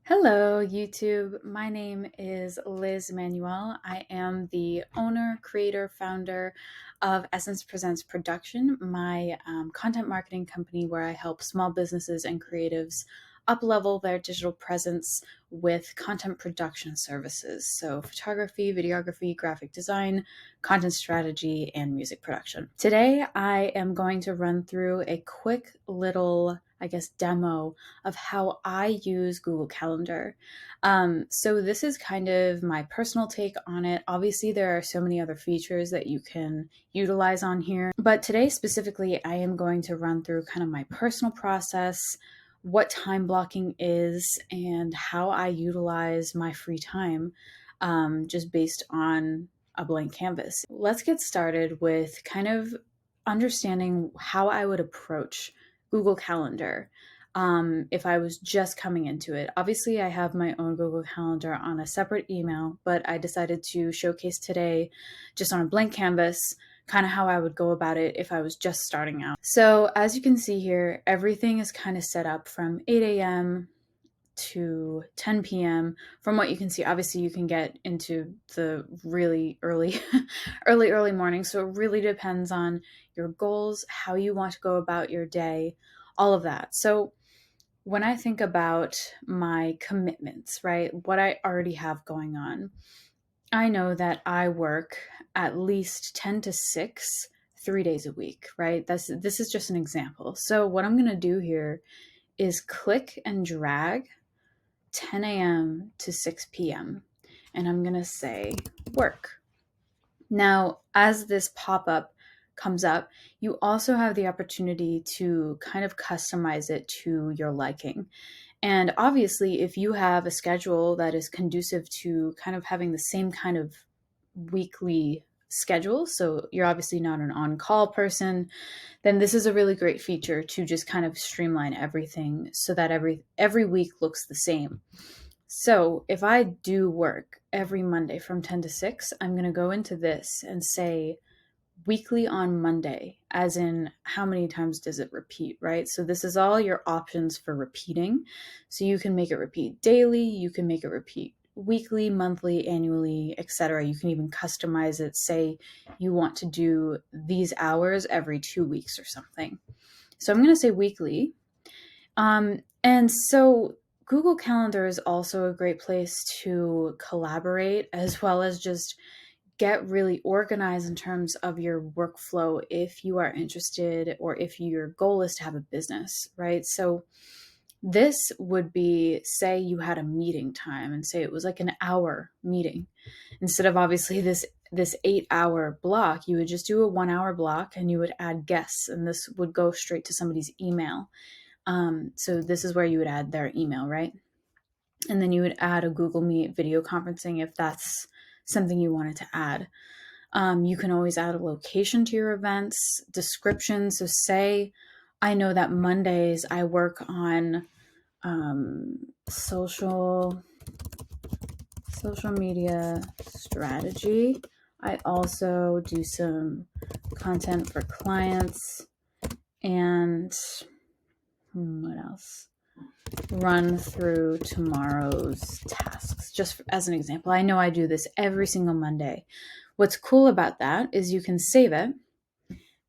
Hello, YouTube. My name is Liz Manuel. I am the owner, creator, founder of Essence Presents Production, my content marketing company where I help small businesses and creatives up-level their digital presence with content production services. So photography, videography, graphic design, content strategy, and music production. Today, I am going to run through a quick little demo of how I use Google Calendar. So this is kind of my personal take on it. Obviously, there are so many other features that you can utilize on here, but today specifically, I am going to run through kind of my personal process, what time blocking is, and how I utilize my free time, just based on a blank canvas. Let's get started with kind of understanding how I would approach Google Calendar if I was just coming into it. Obviously, I have my own Google Calendar on a separate email, but I decided to showcase today just on a blank canvas kind of how I would go about it if I was just starting out. So as you can see here, everything is kind of set up from 8 a.m. to 10 p.m. From what you can see, obviously you can get into the really early, early morning. So it really depends on your goals, how you want to go about your day, all of that. So when I think about my commitments, right, what I already have going on, I know that I work at least 10 to 6 3 days a week, right? This is just an example. So what I'm going to do here is click and drag 10 a.m. to 6 p.m. and I'm going to say work. Now, as this pop-up comes up, you also have the opportunity to kind of customize it to your liking. And obviously, if you have a schedule that is conducive to kind of having the same kind of weekly schedule, so you're obviously not an on-call person, then this is a really great feature to just kind of streamline everything so that every week looks the same. So if I do work every Monday from 10 to 6, I'm going to go into this and say weekly on Monday, as in how many times does it repeat, right? So this is all your options for repeating. So you can make it repeat daily, you can make it repeat weekly, monthly, annually, etc. You can even customize it. Say you want to do these hours every 2 weeks or something. So I'm going to say weekly. And so Google Calendar is also a great place to collaborate as well as just get really organized in terms of your workflow if you are interested or if your goal is to have a business, right? So this would be, say you had a meeting time and say it was like an hour meeting. Instead of obviously this 8-hour block, you would just do a 1-hour block and you would add guests and this would go straight to somebody's email. So this is where you would add their email, right? And then you would add a Google Meet video conferencing if that's something you wanted to add. You can always add a location to your events, description. So say I know that Mondays I work on social media strategy. I also do some content for clients and what else? Run through tomorrow's tasks. Just as an example, I know I do this every single Monday. What's cool about that is you can save it.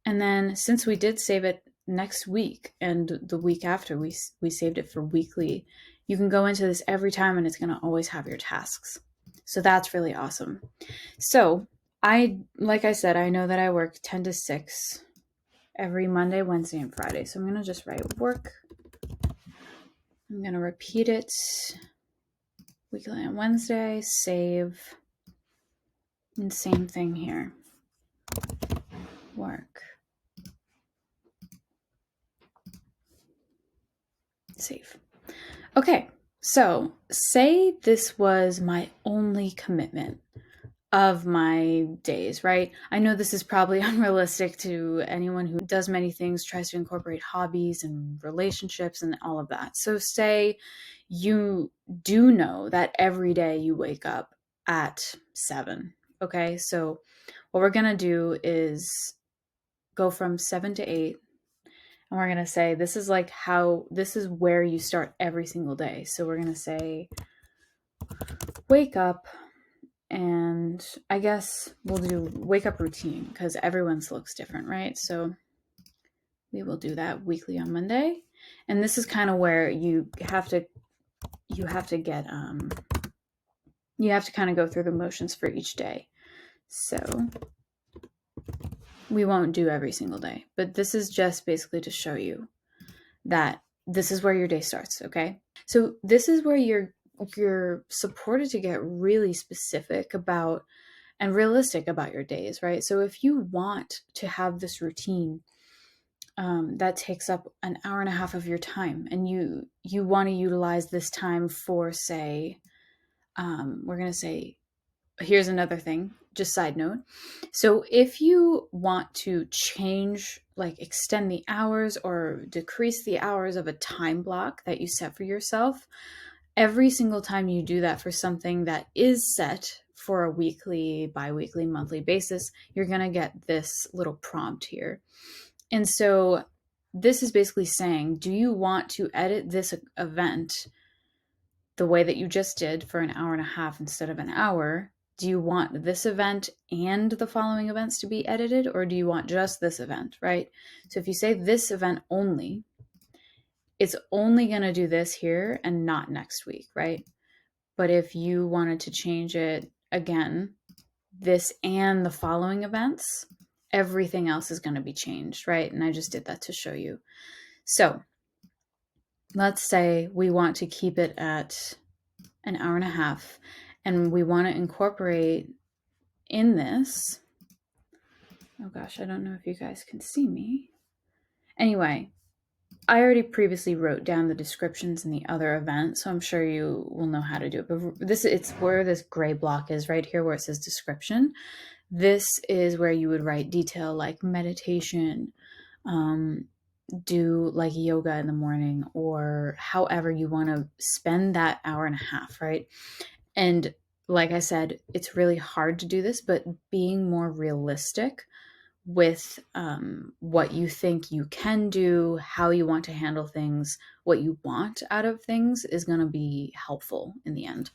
And then since we did save it next week and the week after we saved it for weekly, you can go into this every time and it's going to always have your tasks. So that's really awesome. So like I said, I know that I work 10 to 6 every Monday, Wednesday, and Friday. So I'm going to just write work. I'm going to repeat it weekly on Wednesday, save, and same thing here. Work. Save. Okay, so say this was my only commitment of my days, right? I know this is probably unrealistic to anyone who does many things, tries to incorporate hobbies and relationships and all of that. So say you do know that every day you wake up at 7. Okay, so what we're going to do is go from 7 to 8 And we're going to say, this is where you start every single day. So we're going to say, wake up, and I guess we'll do wake up routine because everyone's looks different, right? So we will do that weekly on Monday. And this is kind of where you have to get, you have to kind of go through the motions for each day. So we won't do every single day, but this is just basically to show you that this is where your day starts, okay? So this is where you're supported to get really specific about and realistic about your days, right? So if you want to have this routine that takes up an hour and a half of your time, and you want to utilize this time for, say, we're going to say, here's another thing, just side note. So if you want to change, like extend the hours or decrease the hours of a time block that you set for yourself, every single time you do that for something that is set for a weekly, bi-weekly, monthly basis, you're going to get this little prompt here. And so this is basically saying, do you want to edit this event the way that you just did for an hour and a half instead of an hour? Do you want this event and the following events to be edited, or do you want just this event, right? So if you say this event only, it's only going to do this here and not next week, right? But if you wanted to change it again, this and the following events, everything else is going to be changed, right? And I just did that to show you. So let's say we want to keep it at an hour and a half, and we want to incorporate in this, oh gosh, I don't know if you guys can see me. Anyway, I already previously wrote down the descriptions in the other event, so I'm sure you will know how to do it. But it's where this gray block is, right here where it says description. This is where you would write detail like meditation, do like yoga in the morning, or however you want to spend that hour and a half, right? And like I said, it's really hard to do this, but being more realistic with what you think you can do, how you want to handle things, what you want out of things is going to be helpful in the end.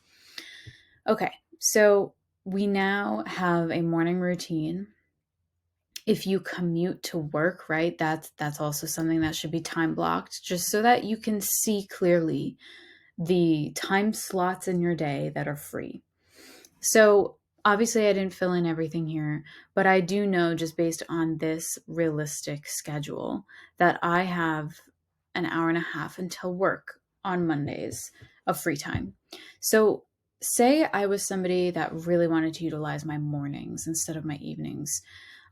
Okay, so we now have a morning routine. If you commute to work, right, that's also something that should be time blocked, just so that you can see clearly the time slots in your day that are free. So obviously I didn't fill in everything here, but I do know, just based on this realistic schedule, that I have an hour and a half until work on Mondays of free time. So say I was somebody that really wanted to utilize my mornings instead of my evenings.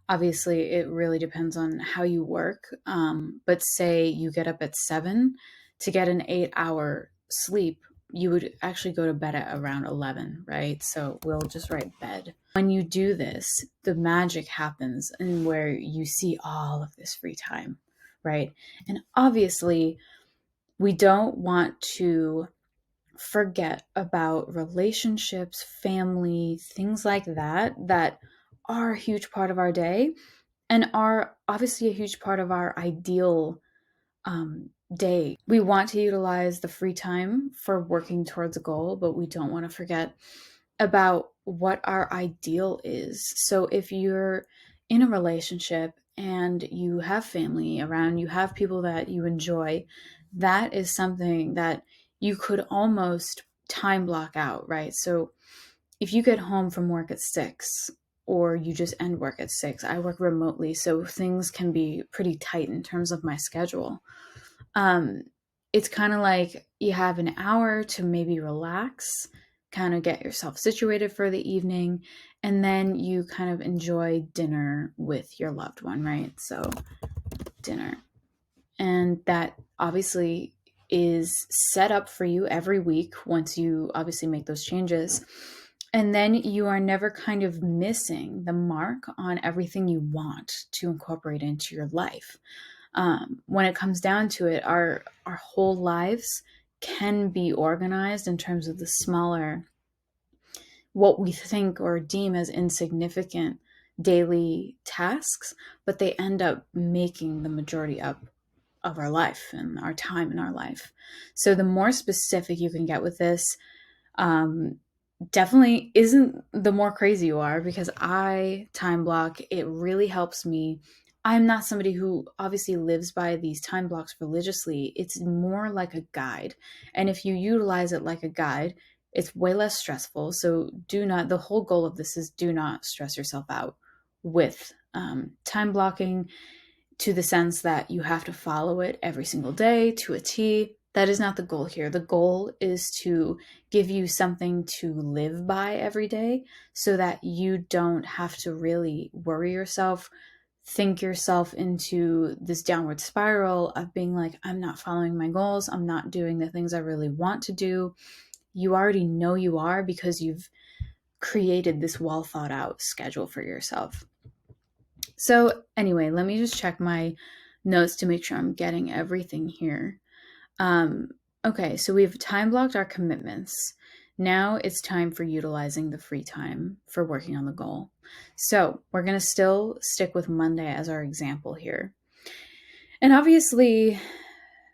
Obviously, it really depends on how you work. But say you get up at 7 to get an 8-hour sleep, you would actually go to bed at around 11, right? So we'll just write bed. When you do this, the magic happens and where you see all of this free time, right? And obviously, we don't want to forget about relationships, family, things like that, that are a huge part of our day and are obviously a huge part of our ideal day. We want to utilize the free time for working towards a goal, but we don't want to forget about what our ideal is. So if you're in a relationship and you have family around, you have people that you enjoy, that is something that you could almost time block out, right? So if you get home from work at 6, or you just end work at 6, I work remotely, so things can be pretty tight in terms of my schedule. It's kind of like you have an hour to maybe relax, kind of get yourself situated for the evening, and then you kind of enjoy dinner with your loved one, right? So dinner. And that obviously is set up for you every week once you obviously make those changes. And then you are never kind of missing the mark on everything you want to incorporate into your life. When it comes down to it, our whole lives can be organized in terms of the smaller, what we think or deem as insignificant daily tasks, but they end up making the majority up of our life and our time in our life. So the more specific you can get with this, definitely isn't the more crazy you are, because I time block. It really helps me. I'm not somebody who obviously lives by these time blocks religiously. It's more like a guide. And if you utilize it like a guide, it's way less stressful. So the whole goal of this is do not stress yourself out with time blocking, to the sense that you have to follow it every single day to a T. That is not the goal here. The goal is to give you something to live by every day so that you don't have to really worry yourself, think yourself into this downward spiral of being like, I'm not following my goals. I'm not doing the things I really want to do. You already know you are, because you've created this well thought out schedule for yourself. So anyway, let me just check my notes to make sure I'm getting everything here. Okay, so we've time blocked our commitments. Now it's time for utilizing the free time for working on the goal. So we're going to still stick with Monday as our example here. And obviously,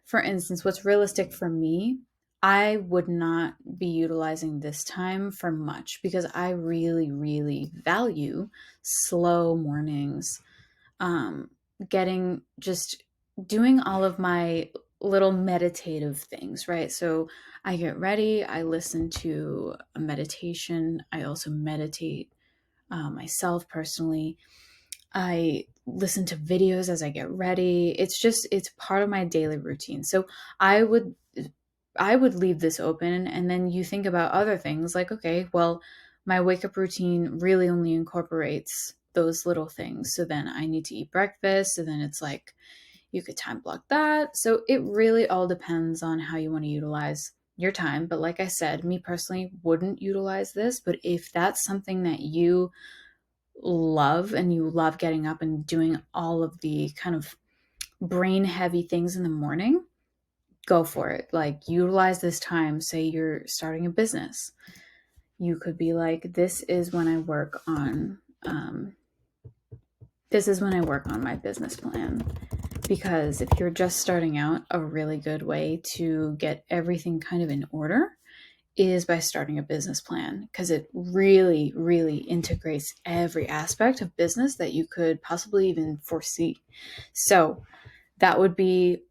for instance, what's realistic for me, I would not be utilizing this time for much, because I really, really value slow mornings, just doing all of my little meditative things, right? So I get ready, I listen to a meditation, I also meditate myself personally. I listen to videos as I get ready. It's part of my daily routine. So I would I would leave this open, and then you think about other things like, okay, well, my wake up routine really only incorporates those little things. So then I need to eat breakfast. So then it's like you could time block that. So it really all depends on how you want to utilize your time. But like I said, me personally wouldn't utilize this. But if that's something that you love and you love getting up and doing all of the kind of brain heavy things in the morning, go for it. Like, utilize this time. Say you're starting a business. You could be like, this is when I work on my business plan. Because if you're just starting out, a really good way to get everything kind of in order is by starting a business plan, because it really, really integrates every aspect of business that you could possibly even foresee. So that would be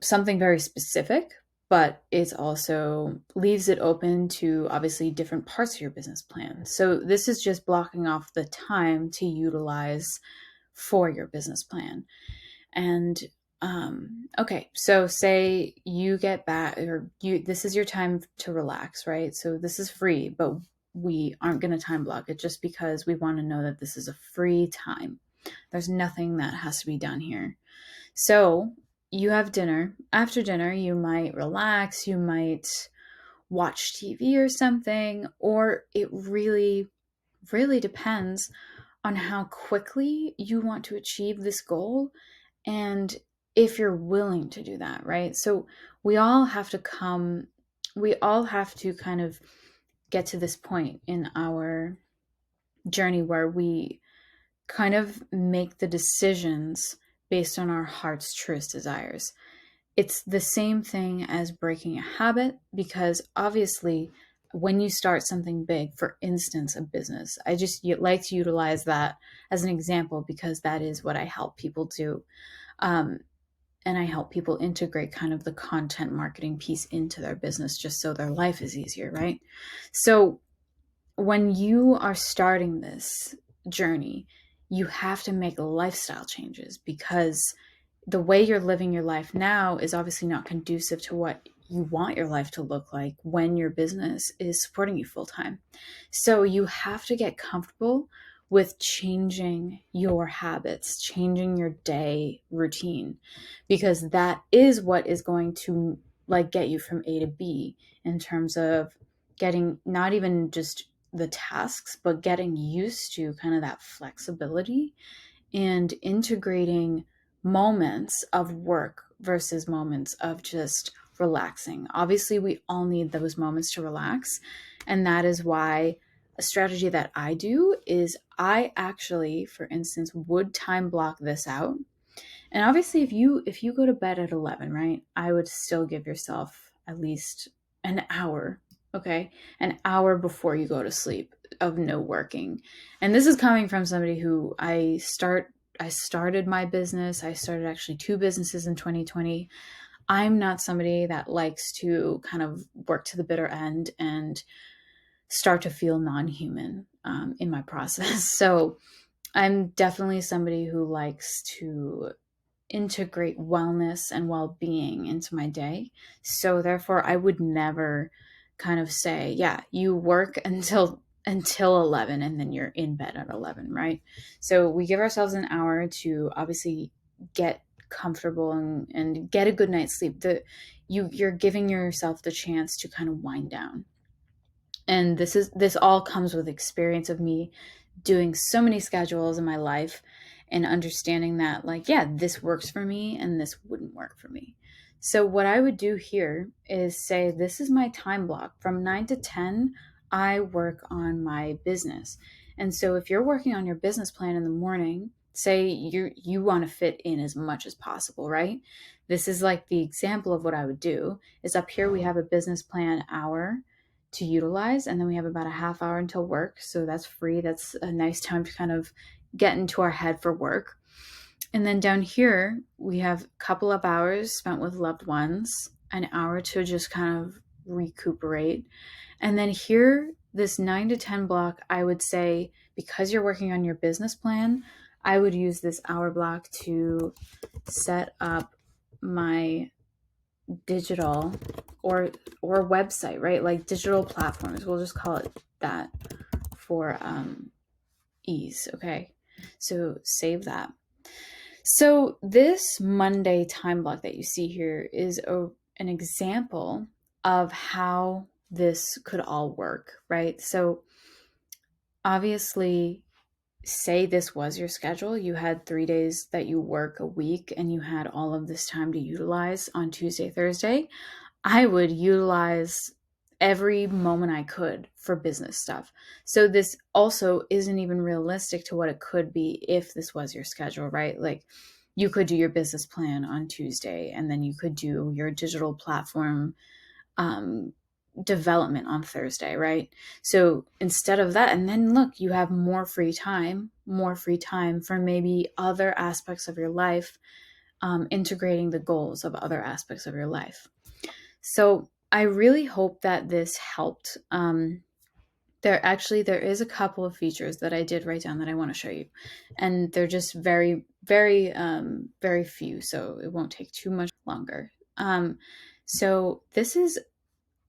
something very specific, but it also leaves it open to obviously different parts of your business plan. So this is just blocking off the time to utilize for your business plan. And okay, so say you get back, or this is your time to relax, right? So this is free, but we aren't going to time block it just because we want to know that this is a free time. There's nothing that has to be done here. So you have dinner. After dinner, you might relax, you might watch TV or something, or it really, really depends on how quickly you want to achieve this goal and if you're willing to do that, right? So we all have to kind of get to this point in our journey where we kind of make the decisions based on our heart's truest desires. It's the same thing as breaking a habit, because obviously when you start something big, for instance, a business, I just like to utilize that as an example because that is what I help people do. And I help people integrate kind of the content marketing piece into their business just so their life is easier, right? So when you are starting this journey, you have to make lifestyle changes, because the way you're living your life now is obviously not conducive to what you want your life to look like when your business is supporting you full time. So you have to get comfortable with changing your habits, changing your day routine, because that is what is going to like get you from A to B in terms of getting not even just the tasks, but getting used to kind of that flexibility and integrating moments of work versus moments of just relaxing. Obviously, we all need those moments to relax. And that is why a strategy that I do is I actually, for instance, would time block this out. And obviously if you go to bed at 11, right, I would still give yourself at least an hour, okay? An hour before you go to sleep of no working. And this is coming from somebody who I started my business. I started actually two businesses in 2020. I'm not somebody that likes to kind of work to the bitter end and start to feel non-human in my process. So I'm definitely somebody who likes to integrate wellness and well-being into my day. So therefore I would never kind of say, yeah, you work until 11 and then you're in bed at 11, right? So we give ourselves an hour to obviously get comfortable and get a good night's sleep. You're giving yourself the chance to kind of wind down. And this all comes with experience of me doing so many schedules in my life and understanding that, like, yeah, this works for me and this wouldn't work for me. So what I would do here is say, this is my time block from 9 to 10. I work on my business. And so if you're working on your business plan in the morning, say you want to fit in as much as possible, right? This is like the example of what I would do is up here we have a business plan hour to utilize, and then we have about a half hour until work, so that's free. That's a nice time to kind of get into our head for work. And then down here we have a couple of hours spent with loved ones, an hour to just kind of recuperate. And then here, this 9 to 10 block, I would say, because you're working on your business plan, I would use this hour block to set up my digital or website, right? Like digital platforms. We'll just call it that for ease. Okay. So save that. So this Monday time block that you see here is an example of how this could all work, right? So obviously, say this was your schedule, you had 3 days that you work a week and you had all of this time to utilize on Tuesday, Thursday. I would utilize every moment I could for business stuff. So this also isn't even realistic to what it could be if this was your schedule, right? Like you could do your business plan on Tuesday and then you could do your digital platform um, development on Thursday, right? So instead of that, and then look, you have more free time for maybe other aspects of your life, integrating the goals of other aspects of your life. So I really hope that this helped. There is a couple of features that I did write down that I want to show you, and they're just very, very, very few, so it won't take too much longer. So this is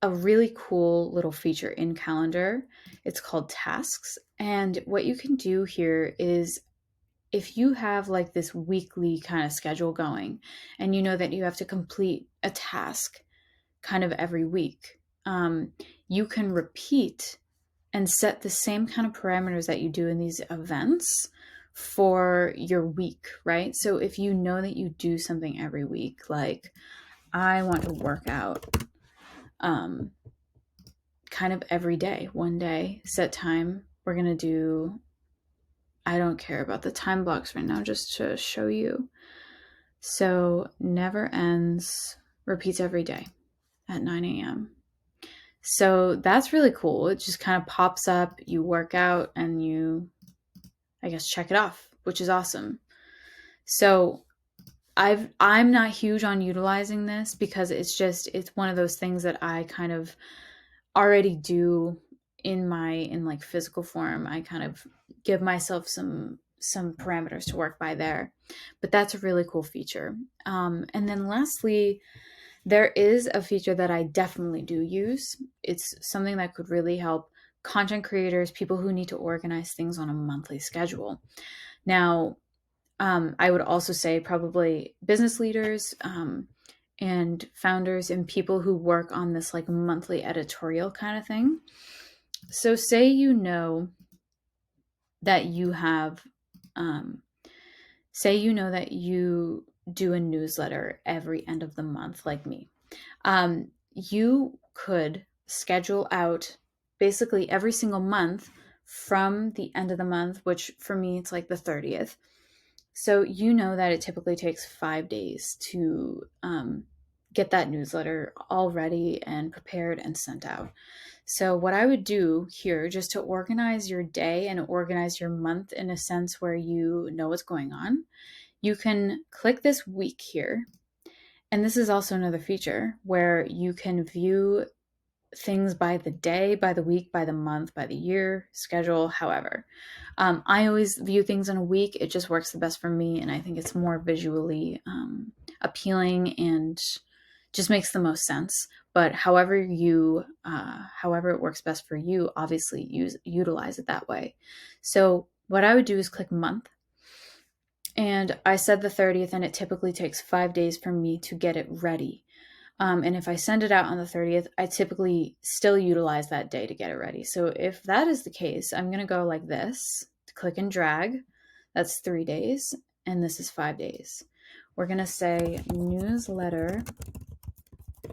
a really cool little feature in Calendar. It's called Tasks, and what you can do here is if you have like this weekly kind of schedule going, and you know that you have to complete a task kind of every week, you can repeat and set the same kind of parameters that you do in these events for your week, right? So if you know that you do something every week, like I want to work out kind of every day, one day, set time, we're going to do, I don't care about the time blocks right now, just to show you. So never ends, repeats every day at 9 a.m. So that's really cool. It just kind of pops up, you work out and you, I guess, check it off, which is awesome. So I'm not huge on utilizing this because it's one of those things that I kind of already do in like physical form. I kind of give myself some parameters to work by there. But that's a really cool feature. And then lastly, there is a feature that I definitely do use. It's something that could really help content creators, people who need to organize things on a monthly schedule. Now, I would also say probably business leaders and founders and people who work on this like monthly editorial kind of thing. So say you know that you have, say you know that you do a newsletter every end of the month, like me. You could schedule out basically every single month from the end of the month, which for me it's like the 30th, So you know that it typically takes 5 days to get that newsletter all ready and prepared and sent out. So, what I would do here, just to organize your day and organize your month in a sense where you know what's going on, you can click this week here. And this is also another feature where you can view things by the day, by the week, by the month, by the year, schedule, however. I always view things in a week. It just works the best for me, and I think it's more visually appealing and just makes the most sense. But however however it works best for you, obviously utilize it that way. So what I would do is click month, and I said the 30th, and it typically takes 5 days for me to get it ready. And if I send it out on the 30th, I typically still utilize that day to get it ready. So if that is the case, I'm going to go like this, click and drag. That's 3 days, and this is 5 days. We're going to say newsletter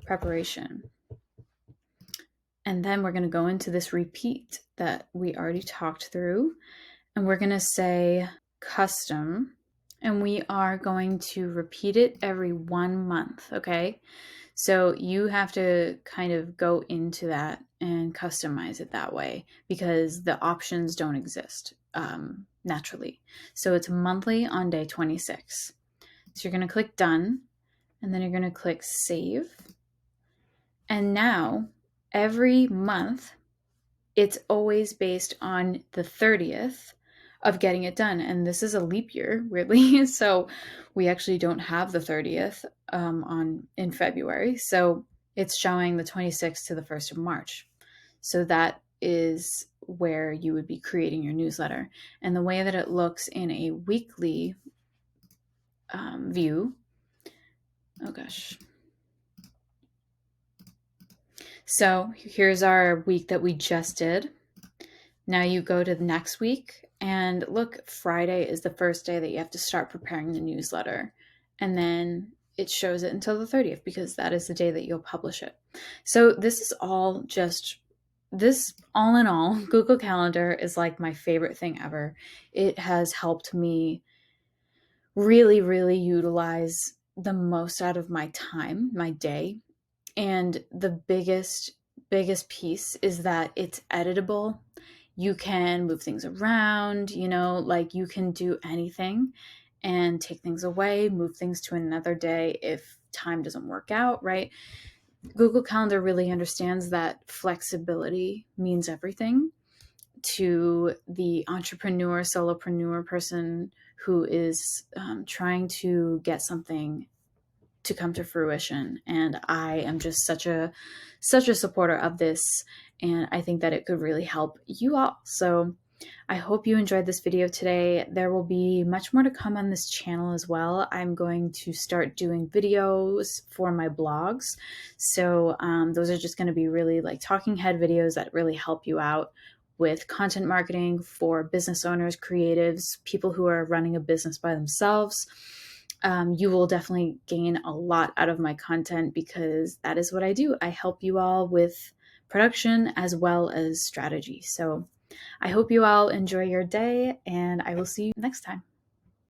preparation. And then we're going to go into this repeat that we already talked through, and we're going to say custom, and we are going to repeat it every 1 month, okay? So you have to kind of go into that and customize it that way because the options don't exist naturally. So it's monthly on day 26. So you're going to click done, and then you're going to click save. And now every month, it's always based on the 30th of getting it done. And this is a leap year, weirdly. So we actually don't have the 30th in February. So it's showing the 26th to the 1st of March. So that is where you would be creating your newsletter. And the way that it looks in a weekly view, oh gosh. So here's our week that we just did. Now you go to the next week, and look, Friday is the first day that you have to start preparing the newsletter. And then it shows it until the 30th because that is the day that you'll publish it. So this is all in all, Google Calendar is like my favorite thing ever. It has helped me really, really utilize the most out of my time, my day. And the biggest piece is that it's editable. You can move things around, like you can do anything and take things away, move things to another day if time doesn't work out, right? Google Calendar really understands that flexibility means everything to the entrepreneur, solopreneur person who is trying to get something to come to fruition. And I am just such a supporter of this, and I think that it could really help you all. So I hope you enjoyed this video today. There will be much more to come on this channel as well. I'm going to start doing videos for my blogs. So those are just going to be really like talking head videos that really help you out with content marketing for business owners, creatives, people who are running a business by themselves. You will definitely gain a lot out of my content because that is what I do. I help you all with production as well as strategy. So I hope you all enjoy your day, and I will see you next time.